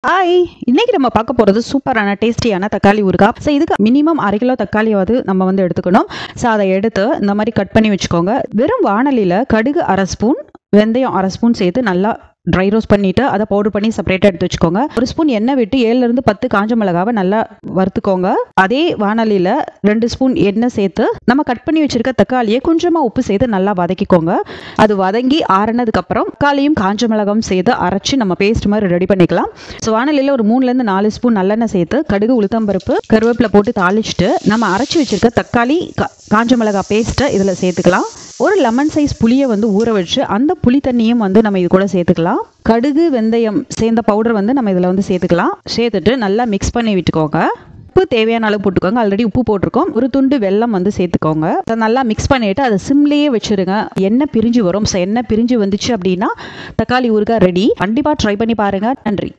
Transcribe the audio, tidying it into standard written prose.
Hi! இன்னைக்கு நம்ம பார்க்க போறது சூப்பரான டேஸ்டியான தக்காளி ஊறுகாய். ஸோ இதுக்கு மினிமம் 1/2 கிலோ தக்காளியாவது நம்ம எடுத்துக்கணும். ஸோ அதை எடுத்து இந்த மாதிரி கட் பண்ணி வச்சுக்கோங்க. வெறும் வாணலியில கடுகு 1/2 ஸ்பூன், வெந்தயம் 1/2 ஸ்பூன் சேர்த்து நல்லா ட்ரை ரோஸ்ட் பண்ணிட்டு அதை பவுடர் பண்ணி செப்பரேட்டாக எடுத்து வச்சுக்கோங்க. 1 ஸ்பூன் எண்ணெய் விட்டு 7லேருந்து 10 காஞ்ச மிளகாவை நல்லா வறுத்துக்கோங்க. அதே வாணலியில் 2 ஸ்பூன் எண்ணெய் சேர்த்து நம்ம கட் பண்ணி வச்சிருக்க தக்காளியை கொஞ்சமாக உப்பு சேர்த்து நல்லா வதக்கிக்கோங்க. அது வதங்கி ஆறுனதுக்கப்புறம் தக்காளியும் காஞ்ச மிளகாயும் சேர்த்து அரைச்சி நம்ம பேஸ்ட் மாதிரி ரெடி பண்ணிக்கலாம். ஸோ வாணலியில் ஒரு 3லேருந்து 4 ஸ்பூன் நல்லெண்ணெய் சேர்த்து கடுகு, உளுத்தம்பருப்பு, கருவேப்பிலை போட்டு தாளிச்சிட்டு நம்ம அரைச்சி வச்சிருக்க தக்காளி காஞ்ச மிளகாய் பேஸ்ட்டை இதில் சேர்த்துக்கலாம். ஒரு லெமன் சைஸ் புளியை ஊற வச்சு அந்த புளி தண்ணியும் நம்ம இது கூட சேர்த்துக்கலாம். கடுகு, வெந்தயம் சேர்ந்த பவுடர் நம்ம இதில் சேர்த்துக்கலாம். சேர்த்துட்டு நல்லா மிக்ஸ் பண்ணி விட்டுக்கோங்க. உப்பு தேவையான அளவு போட்டுக்கோங்க. ஆல்ரெடி உப்பு போட்டிருக்கோம். ஒரு துண்டு வெல்லம் சேர்த்துக்கோங்க. அதை நல்லா மிக்ஸ் பண்ணிட்டு அதை சிம்லேயே வச்சிருங்க. எண்ணெய் பிரிஞ்சு வரும். ஸோ எண்ணெய் பிரிஞ்சு வந்துச்சு அப்படின்னா தக்காளி ஊறுகாய் ரெடி. கண்டிப்பாக ட்ரை பண்ணி பாருங்க. நன்றி.